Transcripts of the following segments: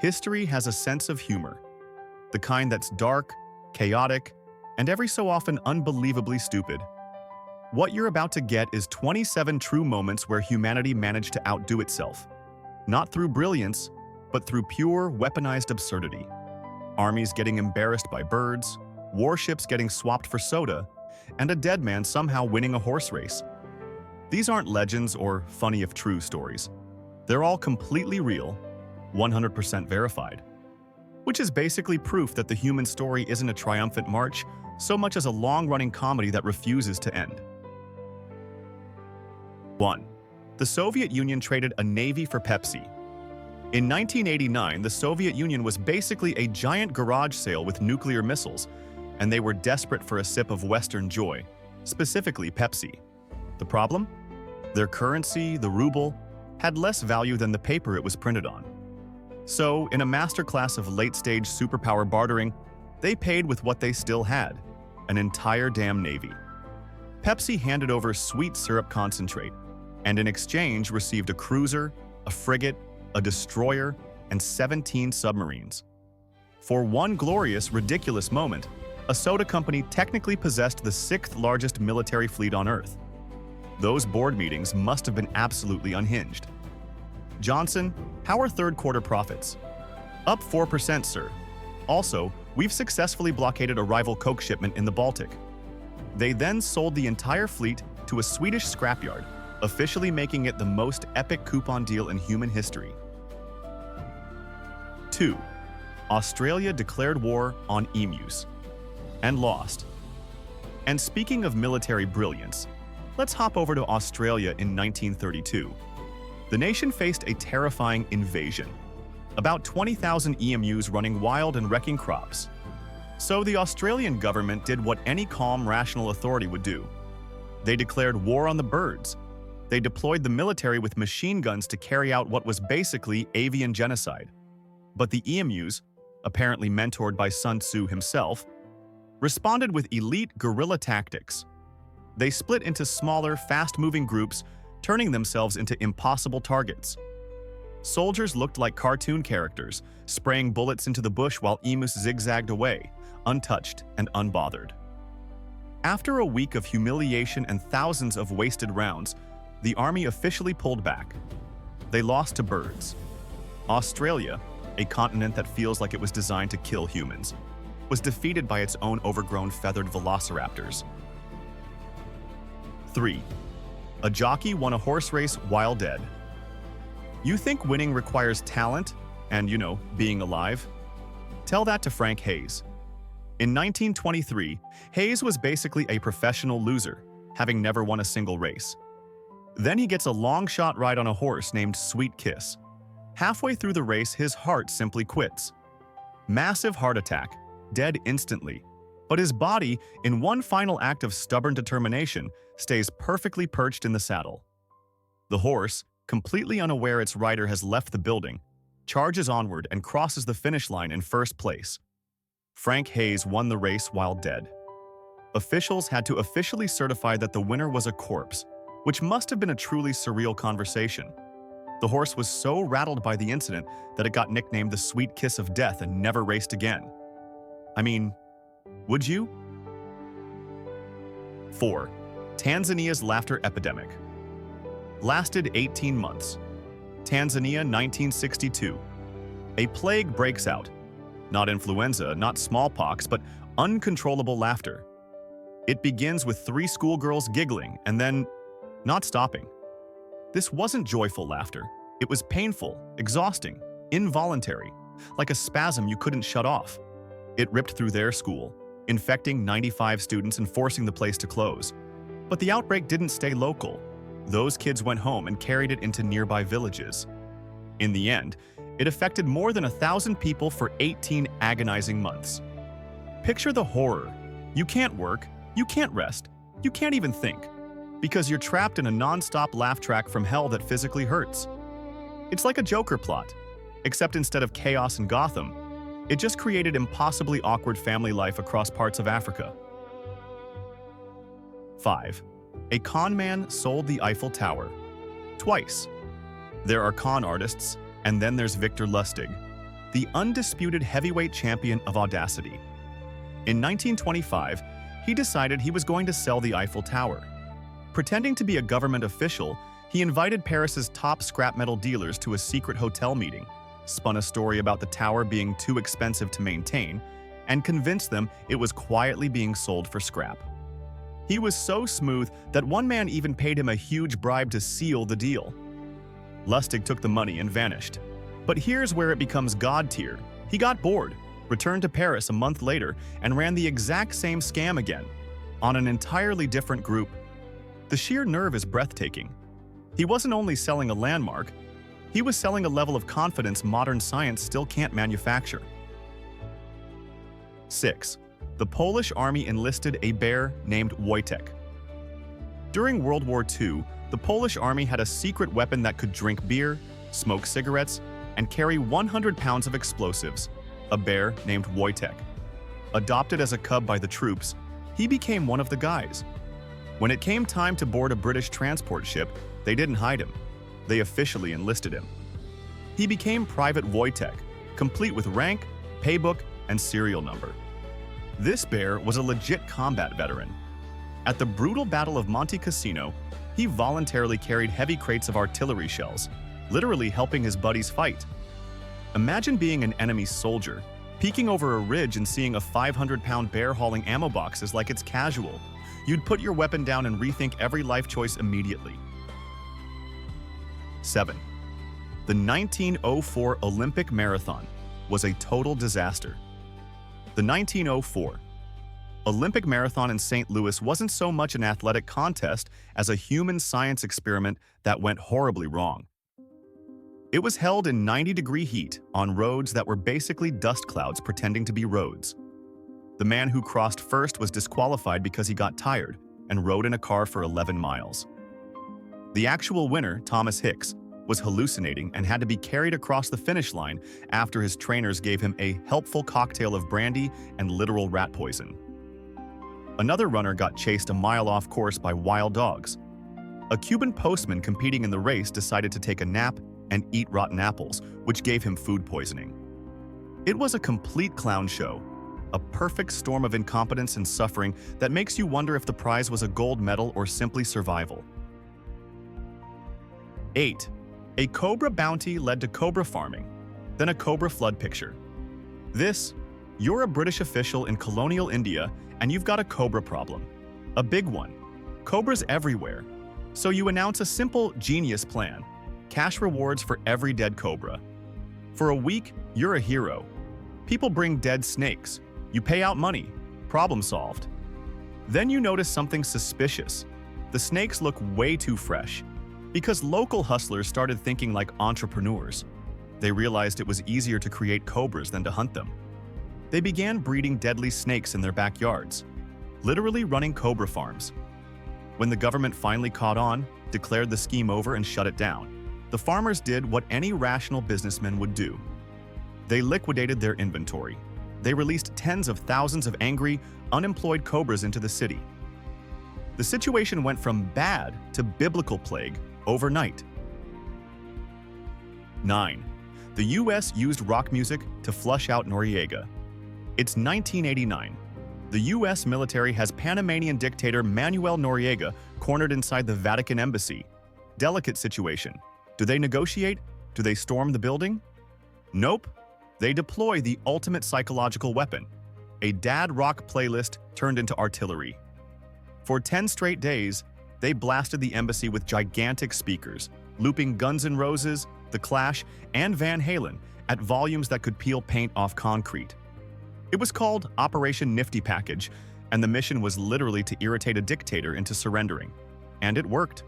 History has a sense of humor, the kind that's dark, chaotic, and every so often unbelievably stupid. What you're about to get is 27 true moments where humanity managed to outdo itself. Not through brilliance, but through pure, weaponized absurdity. Armies getting embarrassed by birds, warships getting swapped for soda, and a dead man somehow winning a horse race. These aren't legends or funny if true stories. They're all completely real, 100% verified. Which is basically proof that the human story isn't a triumphant march so much as a long-running comedy that refuses to end. 1. The Soviet Union traded a navy for Pepsi. In 1989, the Soviet Union was basically a giant garage sale with nuclear missiles, and they were desperate for a sip of Western joy, specifically Pepsi. The problem? Their currency, the ruble, had less value than the paper it was printed on. So, in a masterclass of late-stage superpower bartering, they paid with what they still had, an entire damn navy. Pepsi handed over sweet syrup concentrate, and in exchange received a cruiser, a frigate, a destroyer, and 17 submarines. For one glorious, ridiculous moment, a soda company technically possessed the 6th largest military fleet on Earth. Those board meetings must have been absolutely unhinged. Johnson, how are third-quarter profits? Up 4%, sir. Also, we've successfully blockaded a rival Coke shipment in the Baltic. They then sold the entire fleet to a Swedish scrapyard, officially making it the most epic coupon deal in human history. 2. Australia declared war on emus and lost. And speaking of military brilliance, let's hop over to Australia in 1932. The nation faced a terrifying invasion. About 20,000 emus running wild and wrecking crops. So the Australian government did what any calm, rational authority would do. They declared war on the birds. They deployed the military with machine guns to carry out what was basically avian genocide. But the emus, apparently mentored by Sun Tzu himself, responded with elite guerrilla tactics. They split into smaller, fast-moving groups, turning themselves into impossible targets. Soldiers looked like cartoon characters, spraying bullets into the bush while emus zigzagged away, untouched and unbothered. After a week of humiliation and thousands of wasted rounds, the army officially pulled back. They lost to birds. Australia, a continent that feels like it was designed to kill humans, was defeated by its own overgrown feathered velociraptors. 3. A jockey won a horse race while dead. You think winning requires talent and, being alive? Tell that to Frank Hayes. In 1923, Hayes was basically a professional loser, having never won a single race. Then he gets a long-shot ride on a horse named Sweet Kiss. Halfway through the race, his heart simply quits. Massive heart attack, dead instantly. But his body, in one final act of stubborn determination, stays perfectly perched in the saddle. The horse, completely unaware its rider has left the building, charges onward and crosses the finish line in first place. Frank Hayes won the race while dead. Officials had to officially certify that the winner was a corpse, which must have been a truly surreal conversation. The horse was so rattled by the incident that it got nicknamed the Sweet Kiss of Death and never raced again. I mean, would you? 4. Tanzania's laughter epidemic. Lasted 18 months. Tanzania, 1962. A plague breaks out. Not influenza, not smallpox, but uncontrollable laughter. It begins with 3 schoolgirls giggling and then not stopping. This wasn't joyful laughter. It was painful, exhausting, involuntary, like a spasm you couldn't shut off. It ripped through their school, infecting 95 students and forcing the place to close. But the outbreak didn't stay local. Those kids went home and carried it into nearby villages. In the end, it affected more than 1,000 people for 18 agonizing months. Picture the horror. You can't work, you can't rest, you can't even think, because you're trapped in a non-stop laugh track from hell that physically hurts. It's like a Joker plot, except instead of chaos in Gotham, it just created impossibly awkward family life across parts of Africa. 5. A con man sold the Eiffel Tower. Twice. There are con artists, and then there's Victor Lustig. the undisputed heavyweight champion of audacity. In 1925, he decided he was going to sell the Eiffel Tower. Pretending to be a government official, he invited Paris's top scrap metal dealers to a secret hotel meeting, spun a story about the tower being too expensive to maintain, and convinced them it was quietly being sold for scrap. He was so smooth that one man even paid him a huge bribe to seal the deal. Lustig took the money and vanished. But here's where it becomes God tier. He got bored, returned to Paris a month later, and ran the exact same scam again, on an entirely different group. The sheer nerve is breathtaking. He wasn't only selling a landmark, he was selling a level of confidence modern science still can't manufacture. 6. The Polish army enlisted a bear named Wojtek. During World War II, the Polish army had a secret weapon that could drink beer, smoke cigarettes, and carry 100 pounds of explosives, a bear named Wojtek. Adopted as a cub by the troops, he became one of the guys. When it came time to board a British transport ship, they didn't hide him. They officially enlisted him. He became Private Wojtek, complete with rank, paybook, and serial number. This bear was a legit combat veteran. At the brutal Battle of Monte Cassino, he voluntarily carried heavy crates of artillery shells, literally helping his buddies fight. Imagine being an enemy soldier, peeking over a ridge and seeing a 500-pound bear hauling ammo boxes like it's casual. You'd put your weapon down and rethink every life choice immediately. 7. The 1904 Olympic Marathon was a total disaster. The 1904 Olympic Marathon in St. Louis wasn't so much an athletic contest as a human science experiment that went horribly wrong. It was held in 90-degree heat on roads that were basically dust clouds pretending to be roads. The man who crossed first was disqualified because he got tired and rode in a car for 11 miles. The actual winner, Thomas Hicks, was hallucinating and had to be carried across the finish line after his trainers gave him a helpful cocktail of brandy and literal rat poison. Another runner got chased a mile off course by wild dogs. A Cuban postman competing in the race decided to take a nap and eat rotten apples, which gave him food poisoning. It was a complete clown show, a perfect storm of incompetence and suffering that makes you wonder if the prize was a gold medal or simply survival. 8. A cobra bounty led to cobra farming, then a cobra flood picture. You're a British official in colonial India and you've got a cobra problem. A big one. Cobras everywhere. So you announce a simple, genius plan. Cash rewards for every dead cobra. For a week, you're a hero. People bring dead snakes. You pay out money. Problem solved. Then you notice something suspicious. The snakes look way too fresh. Because local hustlers started thinking like entrepreneurs. They realized it was easier to create cobras than to hunt them. They began breeding deadly snakes in their backyards, literally running cobra farms. When the government finally caught on, declared the scheme over and shut it down, the farmers did what any rational businessman would do. They liquidated their inventory. They released tens of thousands of angry, unemployed cobras into the city. The situation went from bad to biblical plague overnight. 9. The US used rock music to flush out Noriega. It's 1989. The US military has Panamanian dictator Manuel Noriega cornered inside the Vatican embassy. Delicate situation. Do they negotiate? Do they storm the building? Nope. They deploy the ultimate psychological weapon, a dad rock playlist turned into artillery. For 10 straight days, they blasted the embassy with gigantic speakers, looping Guns N' Roses, The Clash, and Van Halen at volumes that could peel paint off concrete. It was called Operation Nifty Package, and the mission was literally to irritate a dictator into surrendering. And it worked.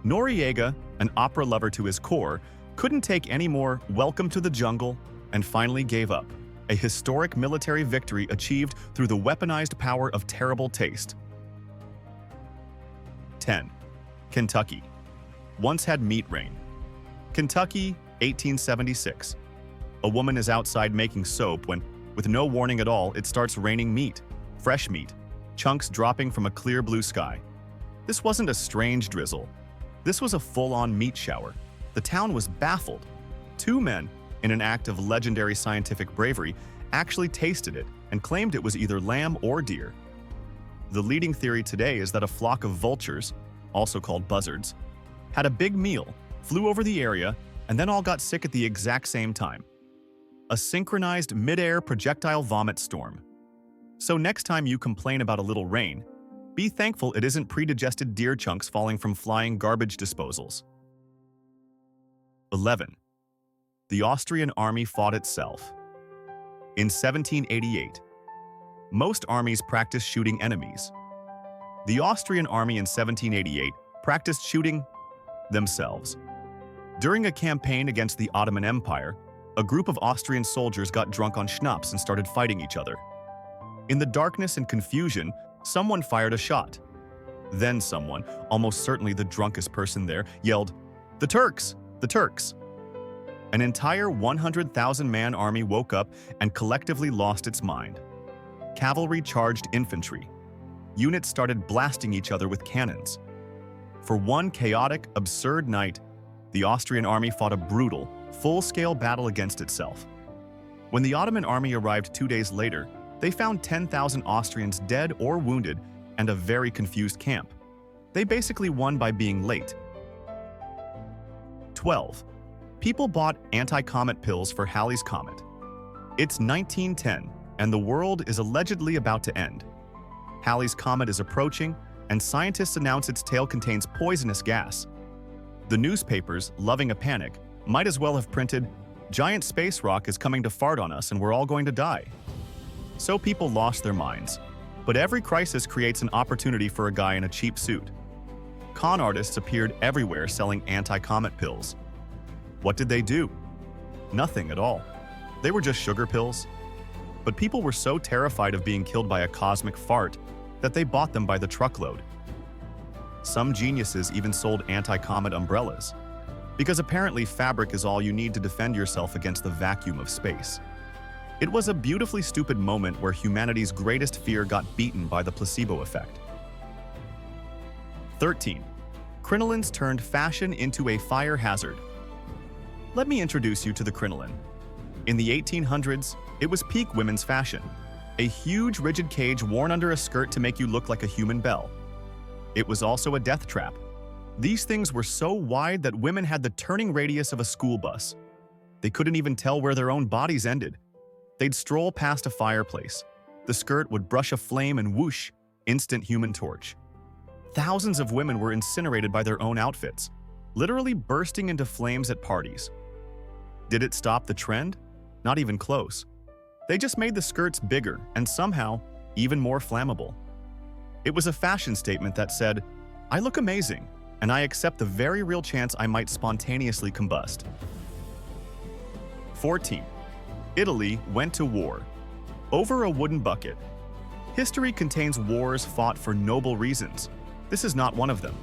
Noriega, an opera lover to his core, couldn't take any more "Welcome to the Jungle" and finally gave up, a historic military victory achieved through the weaponized power of terrible taste. 10. Kentucky. Once had meat rain. Kentucky, 1876. A woman is outside making soap when, with no warning at all, it starts raining meat, fresh meat, chunks dropping from a clear blue sky. This wasn't a strange drizzle. This was a full-on meat shower. The town was baffled. Two men, in an act of legendary scientific bravery, actually tasted it and claimed it was either lamb or deer. The leading theory today is that a flock of vultures, also called buzzards, had a big meal, flew over the area, and then all got sick at the exact same time. A synchronized mid-air projectile vomit storm. So next time you complain about a little rain, be thankful it isn't predigested deer chunks falling from flying garbage disposals. 11. The Austrian army fought itself. In 1788, most armies practiced shooting enemies. The Austrian army in 1788 practiced shooting themselves. During a campaign against the Ottoman Empire, a group of Austrian soldiers got drunk on schnapps and started fighting each other. In the darkness and confusion, someone fired a shot. Then someone, almost certainly the drunkest person there, yelled, "The Turks! The Turks!" An entire 100,000-man army woke up and collectively lost its mind. Cavalry charged infantry. Units started blasting each other with cannons. For one chaotic, absurd night, the Austrian army fought a brutal, full-scale battle against itself. When the Ottoman army arrived 2 days later, they found 10,000 Austrians dead or wounded and a very confused camp. They basically won by being late. 12. People bought anti-comet pills for Halley's Comet. It's 1910, and the world is allegedly about to end. Halley's Comet is approaching, and scientists announce its tail contains poisonous gas. The newspapers, loving a panic, might as well have printed, "Giant space rock is coming to fart on us and we're all going to die." So people lost their minds. But every crisis creates an opportunity for a guy in a cheap suit. Con artists appeared everywhere selling anti-comet pills. What did they do? Nothing at all. They were just sugar pills. But people were so terrified of being killed by a cosmic fart that they bought them by the truckload. Some geniuses even sold anti-comet umbrellas, because apparently fabric is all you need to defend yourself against the vacuum of space. It was a beautifully stupid moment where humanity's greatest fear got beaten by the placebo effect. 13. Crinolines turned fashion into a fire hazard. Let me introduce you to the crinoline. In the 1800s, it was peak women's fashion. A huge rigid cage worn under a skirt to make you look like a human bell. It was also a death trap. These things were so wide that women had the turning radius of a school bus. They couldn't even tell where their own bodies ended. They'd stroll past a fireplace. The skirt would brush a flame and whoosh, instant Human Torch. Thousands of women were incinerated by their own outfits, literally bursting into flames at parties. Did it stop the trend? Not even close. They just made the skirts bigger and somehow even more flammable. It was a fashion statement that said, "I look amazing, and I accept the very real chance I might spontaneously combust." 14. Italy went to war. Over a wooden bucket. History contains wars fought for noble reasons. This is not one of them.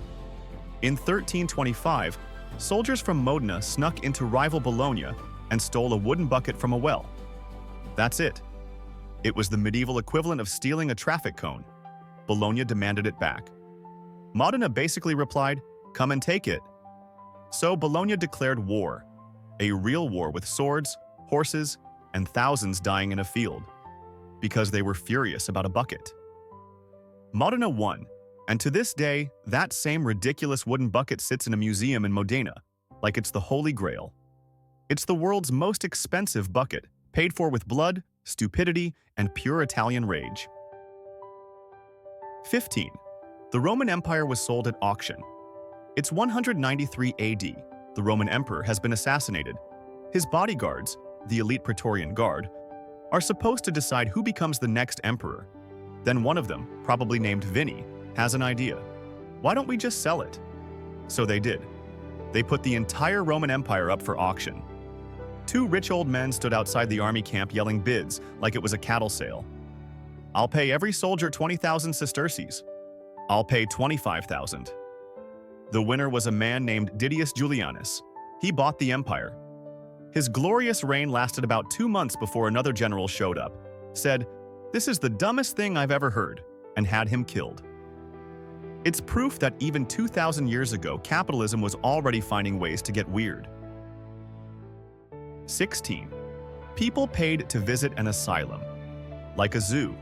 In 1325, soldiers from Modena snuck into rival Bologna and stole a wooden bucket from a well. That's it. It was the medieval equivalent of stealing a traffic cone. Bologna demanded it back. Modena basically replied, "Come and take it." So Bologna declared war. A real war with swords, horses, and thousands dying in a field. Because they were furious about a bucket. Modena won, and to this day, that same ridiculous wooden bucket sits in a museum in Modena, like it's the Holy Grail. It's the world's most expensive bucket, paid for with blood, stupidity, and pure Italian rage. 15. The Roman Empire was sold at auction. It's 193 AD. The Roman emperor has been assassinated. His bodyguards, the elite Praetorian Guard, are supposed to decide who becomes the next emperor. Then one of them, probably named Vinny, has an idea. Why don't we just sell it? So they did. They put the entire Roman Empire up for auction. Two rich old men stood outside the army camp yelling bids like it was a cattle sale. "I'll pay every soldier 20,000 sesterces. I'll pay 25,000. The winner was a man named Didius Julianus. He bought the empire. His glorious reign lasted about 2 months before another general showed up, said, "This is the dumbest thing I've ever heard," and had him killed. It's proof that even 2,000 years ago, capitalism was already finding ways to get weird. 16. People paid to visit an asylum, like a zoo.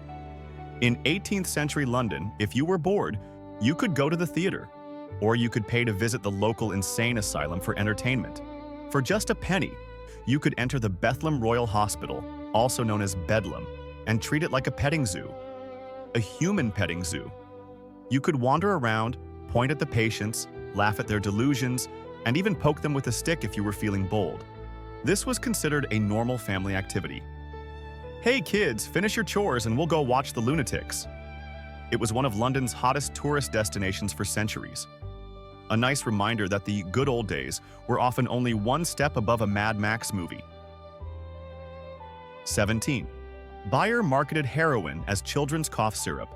In 18th century London, if you were bored, you could go to the theater, or you could pay to visit the local insane asylum for entertainment. For just a penny, you could enter the Bethlehem Royal Hospital, also known as Bedlam, and treat it like a petting zoo. A human petting zoo. You could wander around, point at the patients, laugh at their delusions, and even poke them with a stick if you were feeling bold. This was considered a normal family activity. Hey kids, finish your chores and we'll go watch the lunatics. It was one of London's hottest tourist destinations for centuries. A nice reminder that the good old days were often only one step above a Mad Max movie. 17. Bayer marketed heroin as children's cough syrup.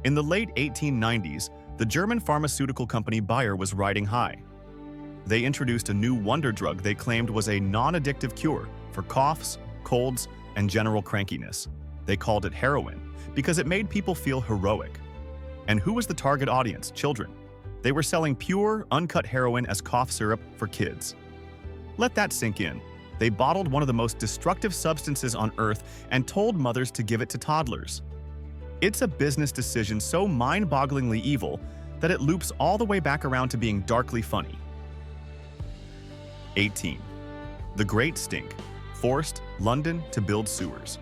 In the late 1890s, the German pharmaceutical company Bayer was riding high. They introduced a new wonder drug they claimed was a non-addictive cure for coughs, colds, and general crankiness. They called it heroin because it made people feel heroic. And who was the target audience? Children. They were selling pure, uncut heroin as cough syrup for kids. Let that sink in. They bottled one of the most destructive substances on Earth and told mothers to give it to toddlers. It's a business decision so mind-bogglingly evil that it loops all the way back around to being darkly funny. 18. The Great Stink forced London to build sewers.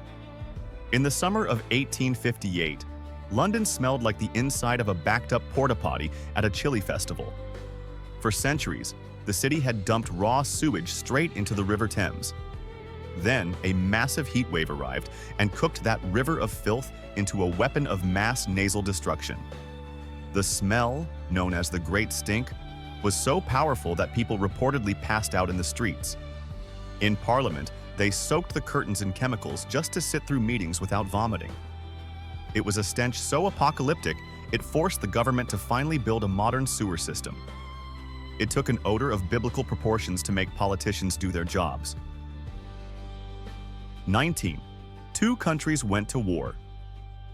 In the summer of 1858, London smelled like the inside of a backed-up porta-potty at a chili festival. For centuries, the city had dumped raw sewage straight into the River Thames. Then, a massive heat wave arrived and cooked that river of filth into a weapon of mass nasal destruction. The smell, known as the Great Stink, was so powerful that people reportedly passed out in the streets. In Parliament, they soaked the curtains in chemicals just to sit through meetings without vomiting. It was a stench so apocalyptic, it forced the government to finally build a modern sewer system. It took an odor of biblical proportions to make politicians do their jobs. 19. Two countries went to war.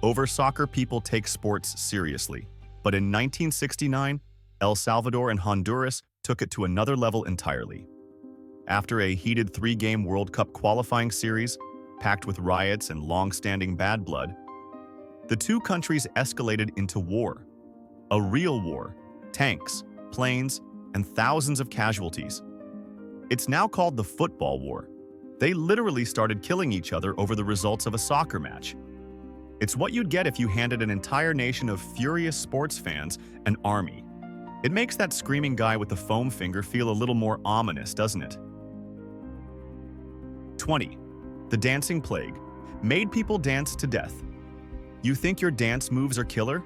Over soccer, people take sports seriously. But in 1969, El Salvador and Honduras took it to another level entirely. After a heated 3-game World Cup qualifying series, packed with riots and long-standing bad blood, the two countries escalated into war. A real war, tanks, planes, and thousands of casualties. It's now called the Football War. They literally started killing each other over the results of a soccer match. It's what you'd get if you handed an entire nation of furious sports fans an army. It makes that screaming guy with the foam finger feel a little more ominous, doesn't it? 20. The Dancing Plague made people dance to death. You think your dance moves are killer?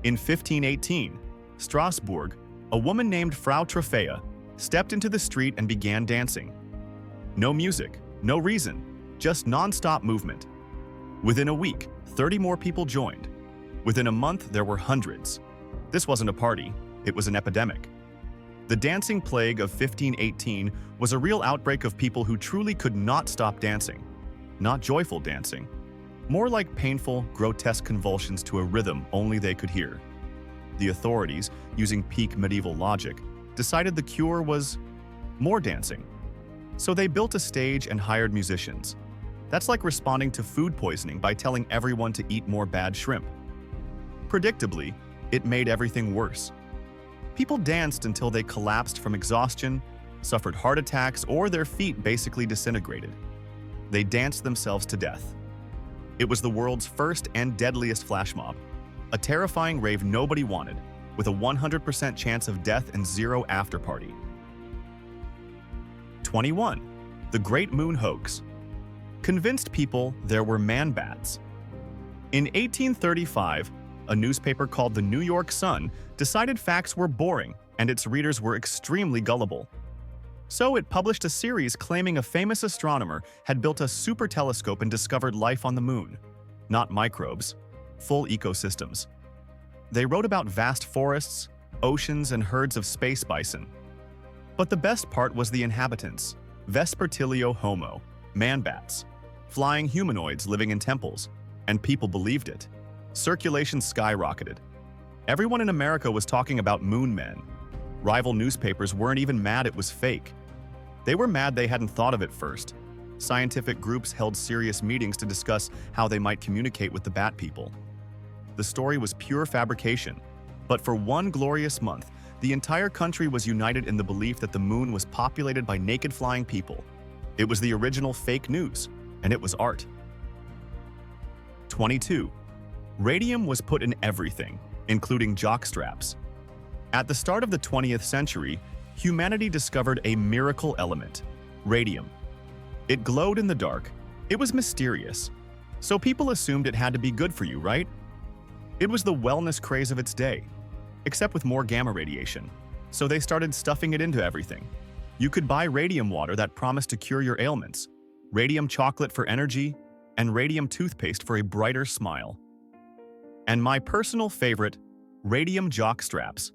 In 1518, Strasbourg, a woman named Frau Trophea stepped into the street and began dancing. No music, no reason, just non-stop movement. Within a week, 30 more people joined. Within a month, there were hundreds. This wasn't a party, it was an epidemic. The Dancing Plague of 1518 was a real outbreak of people who truly could not stop dancing. Not joyful dancing. More like painful, grotesque convulsions to a rhythm only they could hear. The authorities, using peak medieval logic, decided the cure was more dancing. So they built a stage and hired musicians. That's like responding to food poisoning by telling everyone to eat more bad shrimp. Predictably, it made everything worse. People danced until they collapsed from exhaustion, suffered heart attacks, or their feet basically disintegrated. They danced themselves to death. It was the world's first and deadliest flash mob, a terrifying rave nobody wanted, with a 100% chance of death and zero after-party. 21. The Great Moon Hoax convinced people there were man-bats. In 1835, a newspaper called the New York Sun decided facts were boring and its readers were extremely gullible. So it published a series claiming a famous astronomer had built a super telescope and discovered life on the moon. Not microbes, full ecosystems. They wrote about vast forests, oceans, and herds of space bison. But the best part was the inhabitants, Vespertilio Homo, man-bats, flying humanoids living in temples, and people believed it. Circulation skyrocketed. Everyone in America was talking about moon men. Rival newspapers weren't even mad it was fake. They were mad they hadn't thought of it first. Scientific groups held serious meetings to discuss how they might communicate with the bat people. The story was pure fabrication, but for one glorious month, the entire country was united in the belief that the moon was populated by naked flying people. It was the original fake news, and it was art. 22. Radium was put in everything, including jockstraps. At the start of the 20th century, humanity discovered a miracle element, radium. It glowed in the dark. It was mysterious. So people assumed it had to be good for you, right? It was the wellness craze of its day, except with more gamma radiation. So they started stuffing it into everything. You could buy radium water that promised to cure your ailments, radium chocolate for energy, and radium toothpaste for a brighter smile. And my personal favorite, radium jock straps,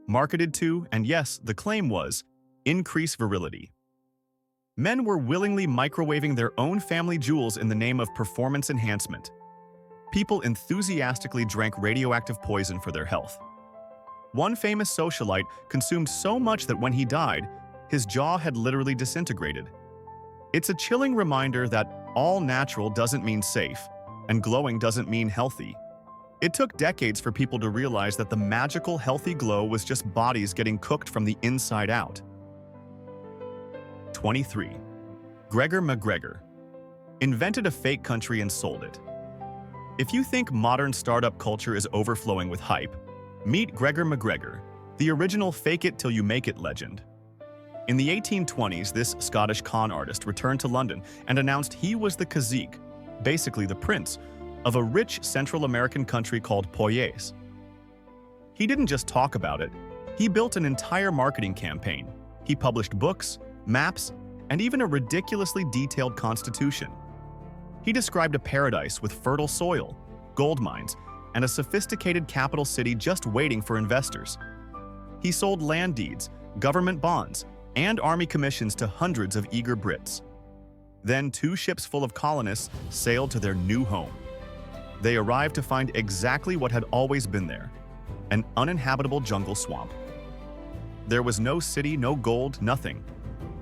marketed to, and yes, the claim was, increase virility. Men were willingly microwaving their own family jewels in the name of performance enhancement. People enthusiastically drank radioactive poison for their health. One famous socialite consumed so much that when he died, his jaw had literally disintegrated. It's a chilling reminder that all natural doesn't mean safe, and glowing doesn't mean healthy. It took decades for people to realize that the magical, healthy glow was just bodies getting cooked from the inside out. 23. Gregor McGregor invented a fake country and sold it. If you think modern startup culture is overflowing with hype, meet Gregor McGregor, the original fake-it-till-you-make-it legend. In the 1820s, this Scottish con artist returned to London and announced he was the cazique, basically the prince, of a rich Central American country called Poyais. He didn't just talk about it, he built an entire marketing campaign. He published books, maps, and even a ridiculously detailed constitution. He described a paradise with fertile soil, gold mines, and a sophisticated capital city just waiting for investors. He sold land deeds, government bonds, and army commissions to hundreds of eager Brits. Then 2 ships full of colonists sailed to their new home. They arrived to find exactly what had always been there, an uninhabitable jungle swamp. There was no city, no gold, nothing.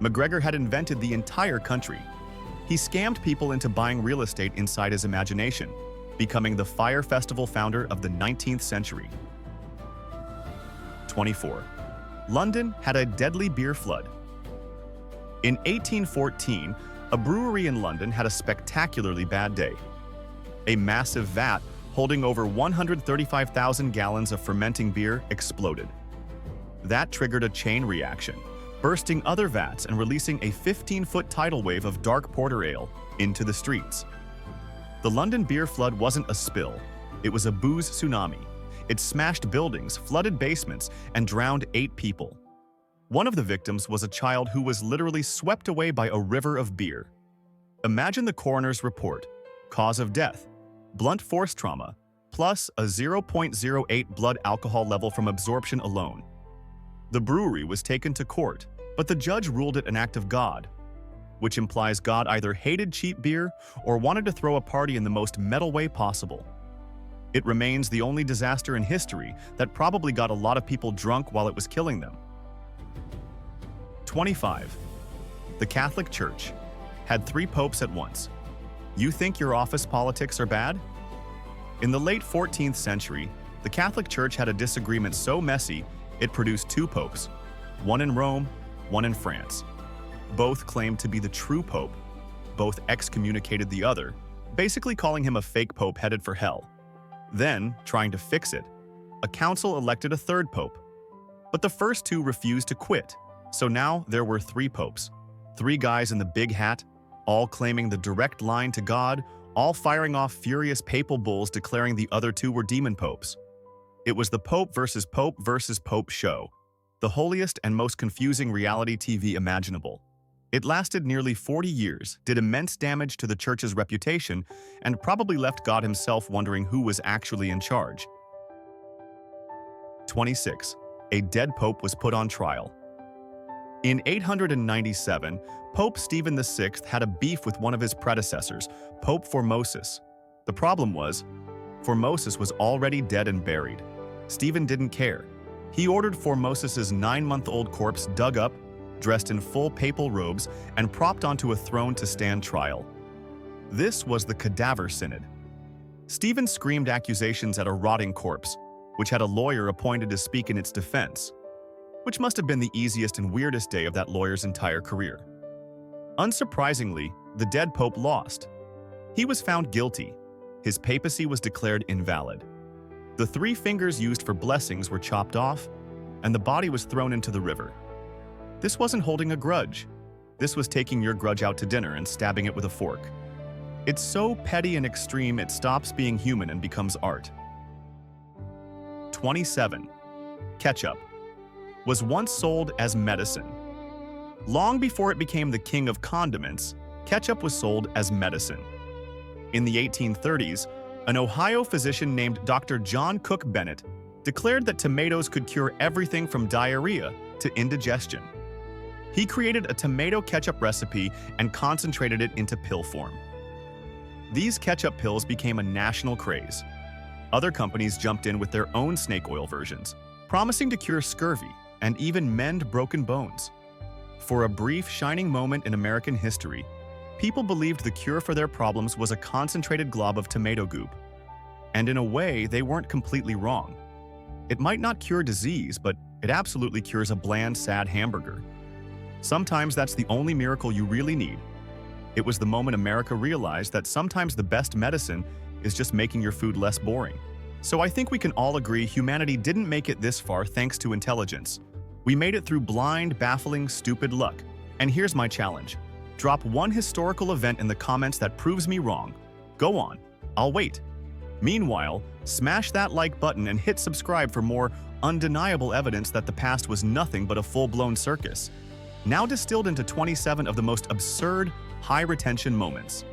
McGregor had invented the entire country. He scammed people into buying real estate inside his imagination, becoming the Fire Festival founder of the 19th century. 24. London had a deadly beer flood. In 1814, a brewery in London had a spectacularly bad day. A massive vat holding over 135,000 gallons of fermenting beer exploded. That triggered a chain reaction, bursting other vats and releasing a 15-foot tidal wave of dark porter ale into the streets. The London beer flood wasn't a spill, it was a booze tsunami. It smashed buildings, flooded basements, and drowned 8 people. One of the victims was a child who was literally swept away by a river of beer. Imagine the coroner's report. Cause of death: blunt force trauma, plus a 0.08 blood alcohol level from absorption alone. The brewery was taken to court, but the judge ruled it an act of God, which implies God either hated cheap beer or wanted to throw a party in the most metal way possible. It remains the only disaster in history that probably got a lot of people drunk while it was killing them. 25. The Catholic Church had 3 popes at once. You think your office politics are bad? In the late 14th century, the Catholic Church had a disagreement so messy it produced 2 popes, one in Rome, one in France. Both claimed to be the true pope. Both excommunicated the other, basically calling him a fake pope headed for hell. Then, trying to fix it, a council elected a 3rd pope. But the first 2 refused to quit, so now there were 3 popes. 3 guys in the big hat, all claiming the direct line to God, all firing off furious papal bulls declaring the other 2 were demon popes. It was the Pope versus Pope show, the holiest and most confusing reality TV imaginable. It lasted nearly 40 years, did immense damage to the church's reputation, and probably left God himself wondering who was actually in charge. 26. A dead pope was put on trial. In 897, Pope Stephen VI had a beef with one of his predecessors, Pope Formosus. The problem was, Formosus was already dead and buried. Stephen didn't care. He ordered Formosus's 9-month-old corpse dug up, dressed in full papal robes and propped onto a throne to stand trial. This was the Cadaver Synod. Stephen screamed accusations at a rotting corpse, which had a lawyer appointed to speak in its defense, which must have been the easiest and weirdest day of that lawyer's entire career. Unsurprisingly, the dead pope lost. He was found guilty. His papacy was declared invalid. The 3 fingers used for blessings were chopped off, and the body was thrown into the river. This wasn't holding a grudge. This was taking your grudge out to dinner and stabbing it with a fork. It's so petty and extreme it stops being human and becomes art. 27. Ketchup was once sold as medicine. Long before it became the king of condiments, ketchup was sold as medicine. In the 1830s, an Ohio physician named Dr. John Cook Bennett declared that tomatoes could cure everything from diarrhea to indigestion. He created a tomato ketchup recipe and concentrated it into pill form. These ketchup pills became a national craze. Other companies jumped in with their own snake oil versions, promising to cure scurvy and even mend broken bones. For a brief, shining moment in American history, people believed the cure for their problems was a concentrated glob of tomato goop. And in a way, they weren't completely wrong. It might not cure disease, but it absolutely cures a bland, sad hamburger. Sometimes that's the only miracle you really need. It was the moment America realized that sometimes the best medicine is just making your food less boring. So I think we can all agree humanity didn't make it this far thanks to intelligence. We made it through blind, baffling, stupid luck. And here's my challenge. Drop one historical event in the comments that proves me wrong. Go on, I'll wait. Meanwhile, smash that like button and hit subscribe for more undeniable evidence that the past was nothing but a full-blown circus, now distilled into 27 of the most absurd, high-retention moments.